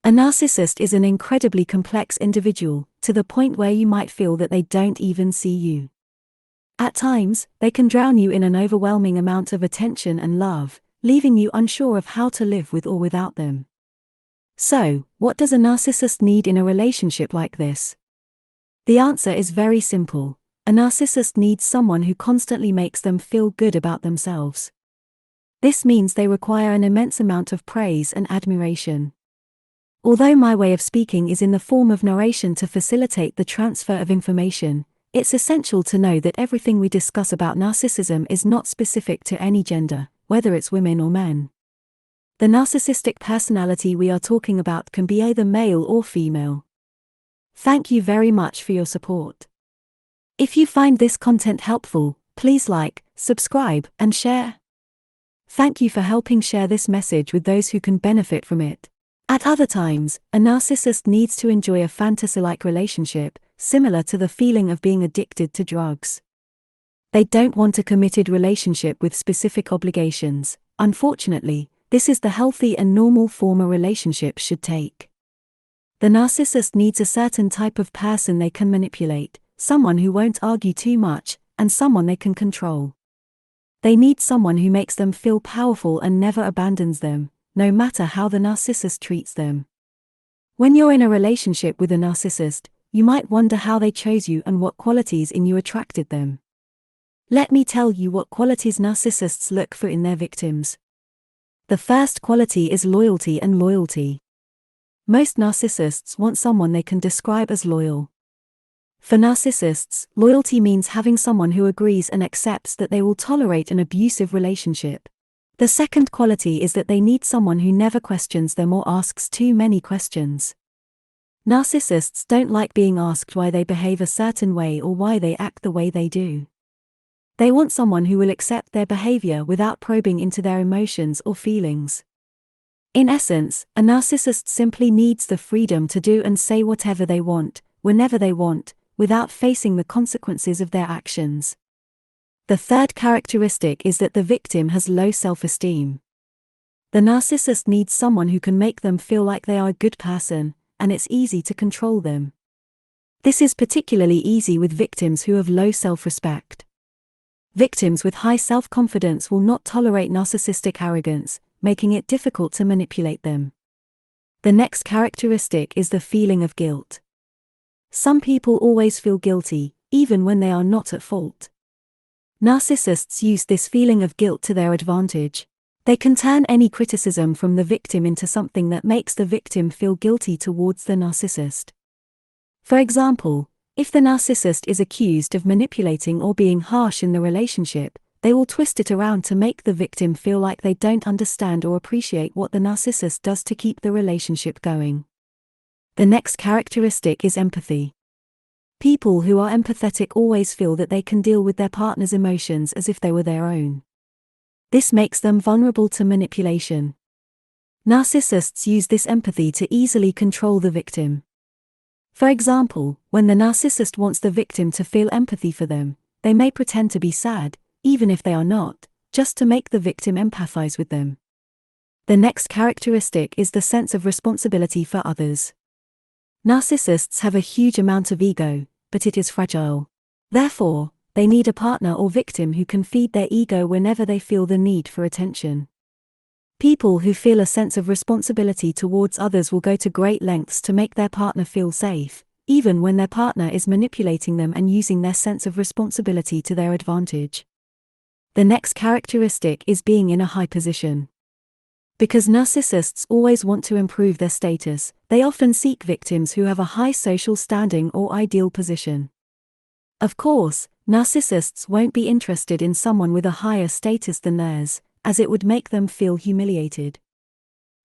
A narcissist is an incredibly complex individual, to the point where you might feel that they don't even see you. At times, they can drown you in an overwhelming amount of attention and love, leaving you unsure of how to live with or without them. So, what does a narcissist need in a relationship like this? The answer is very simple. A narcissist needs someone who constantly makes them feel good about themselves. This means they require an immense amount of praise and admiration. Although my way of speaking is in the form of narration to facilitate the transfer of information, it's essential to know that everything we discuss about narcissism is not specific to any gender, whether it's women or men. The narcissistic personality we are talking about can be either male or female. Thank you very much for your support. If you find this content helpful, please like, subscribe, and share. Thank you for helping share this message with those who can benefit from it. At other times, a narcissist needs to enjoy a fantasy-like relationship, similar to the feeling of being addicted to drugs. They don't want a committed relationship with specific obligations. Unfortunately, this is the healthy and normal form a relationship should take. The narcissist needs a certain type of person they can manipulate, someone who won't argue too much, and someone they can control. They need someone who makes them feel powerful and never abandons them, no matter how the narcissist treats them. When you're in a relationship with a narcissist, you might wonder how they chose you and what qualities in you attracted them. Let me tell you what qualities narcissists look for in their victims. The first quality is loyalty and loyalty. Most narcissists want someone they can describe as loyal. For narcissists, loyalty means having someone who agrees and accepts that they will tolerate an abusive relationship. The second quality is that they need someone who never questions them or asks too many questions. Narcissists don't like being asked why they behave a certain way or why they act the way they do. They want someone who will accept their behavior without probing into their emotions or feelings. In essence, a narcissist simply needs the freedom to do and say whatever they want, whenever they want, without facing the consequences of their actions. The third characteristic is that the victim has low self-esteem. The narcissist needs someone who can make them feel like they are a good person, and it's easy to control them. This is particularly easy with victims who have low self-respect. Victims with high self-confidence will not tolerate narcissistic arrogance, making it difficult to manipulate them. The next characteristic is the feeling of guilt. Some people always feel guilty, even when they are not at fault. Narcissists use this feeling of guilt to their advantage. They can turn any criticism from the victim into something that makes the victim feel guilty towards the narcissist. For example, if the narcissist is accused of manipulating or being harsh in the relationship, they will twist it around to make the victim feel like they don't understand or appreciate what the narcissist does to keep the relationship going. The next characteristic is empathy. People who are empathetic always feel that they can deal with their partner's emotions as if they were their own. This makes them vulnerable to manipulation. Narcissists use this empathy to easily control the victim. For example, when the narcissist wants the victim to feel empathy for them, they may pretend to be sad, even if they are not, just to make the victim empathize with them. The next characteristic is the sense of responsibility for others. Narcissists have a huge amount of ego, but it is fragile. Therefore, they need a partner or victim who can feed their ego whenever they feel the need for attention. People who feel a sense of responsibility towards others will go to great lengths to make their partner feel safe, even when their partner is manipulating them and using their sense of responsibility to their advantage. The next characteristic is being in a high position. Because narcissists always want to improve their status, they often seek victims who have a high social standing or ideal position. Of course, narcissists won't be interested in someone with a higher status than theirs, as it would make them feel humiliated.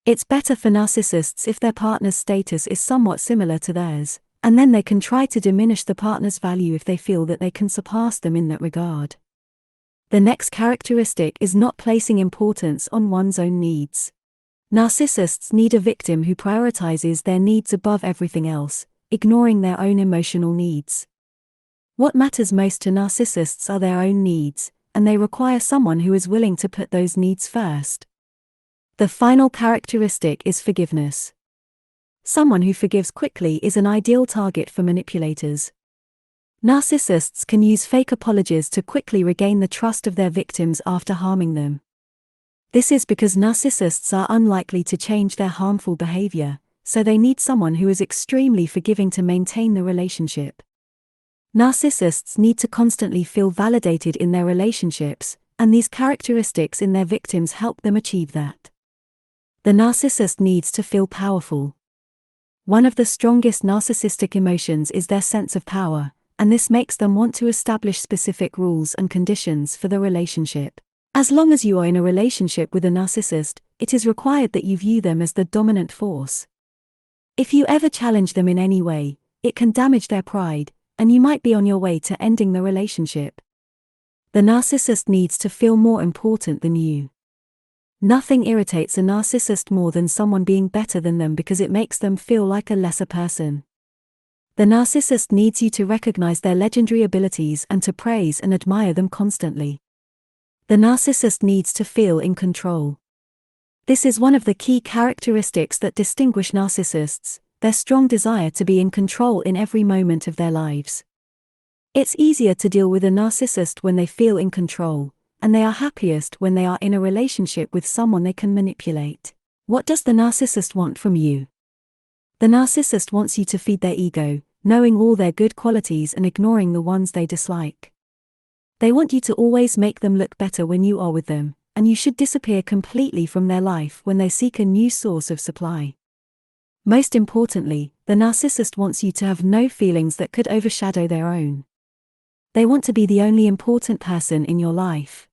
It's better for narcissists if their partner's status is somewhat similar to theirs, and then they can try to diminish the partner's value if they feel that they can surpass them in that regard. The next characteristic is not placing importance on one's own needs. Narcissists need a victim who prioritizes their needs above everything else, ignoring their own emotional needs. What matters most to narcissists are their own needs, and they require someone who is willing to put those needs first. The final characteristic is forgiveness. Someone who forgives quickly is an ideal target for manipulators. Narcissists can use fake apologies to quickly regain the trust of their victims after harming them. This is because narcissists are unlikely to change their harmful behavior, so they need someone who is extremely forgiving to maintain the relationship. Narcissists need to constantly feel validated in their relationships, and these characteristics in their victims help them achieve that. The narcissist needs to feel powerful. One of the strongest narcissistic emotions is their sense of power, and this makes them want to establish specific rules and conditions for the relationship. As long as you are in a relationship with a narcissist, it is required that you view them as the dominant force. If you ever challenge them in any way, it can damage their pride, and you might be on your way to ending the relationship. The narcissist needs to feel more important than you. Nothing irritates a narcissist more than someone being better than them because it makes them feel like a lesser person. The narcissist needs you to recognize their legendary abilities and to praise and admire them constantly. The narcissist needs to feel in control. This is one of the key characteristics that distinguish narcissists, their strong desire to be in control in every moment of their lives. It's easier to deal with a narcissist when they feel in control, and they are happiest when they are in a relationship with someone they can manipulate. What does the narcissist want from you? The narcissist wants you to feed their ego, knowing all their good qualities and ignoring the ones they dislike. They want you to always make them look better when you are with them, and you should disappear completely from their life when they seek a new source of supply. Most importantly, the narcissist wants you to have no feelings that could overshadow their own. They want to be the only important person in your life.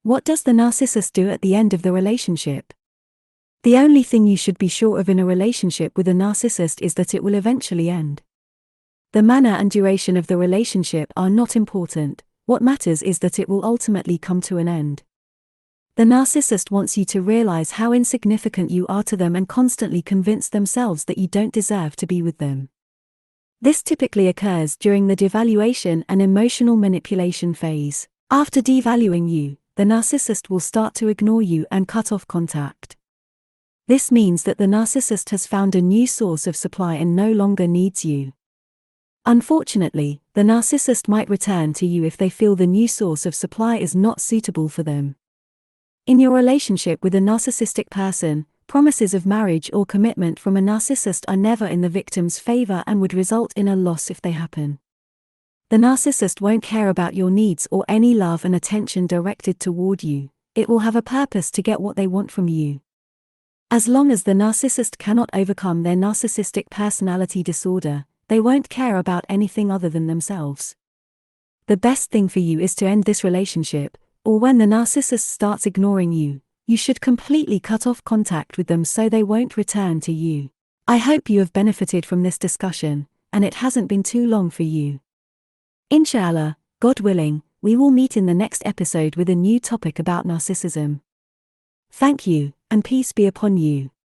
What does the narcissist do at the end of the relationship? The only thing you should be sure of in a relationship with a narcissist is that it will eventually end. The manner and duration of the relationship are not important. What matters is that it will ultimately come to an end. The narcissist wants you to realize how insignificant you are to them and constantly convince themselves that you don't deserve to be with them. This typically occurs during the devaluation and emotional manipulation phase. After devaluing you, the narcissist will start to ignore you and cut off contact. This means that the narcissist has found a new source of supply and no longer needs you. Unfortunately, the narcissist might return to you if they feel the new source of supply is not suitable for them. In your relationship with a narcissistic person, promises of marriage or commitment from a narcissist are never in the victim's favor and would result in a loss if they happen. The narcissist won't care about your needs or any love and attention directed toward you. It will have a purpose to get what they want from you. As long as the narcissist cannot overcome their narcissistic personality disorder, they won't care about anything other than themselves. The best thing for you is to end this relationship, or when the narcissist starts ignoring you, you should completely cut off contact with them so they won't return to you. I hope you have benefited from this discussion, and it hasn't been too long for you. Inshallah, God willing, we will meet in the next episode with a new topic about narcissism. Thank you, and peace be upon you.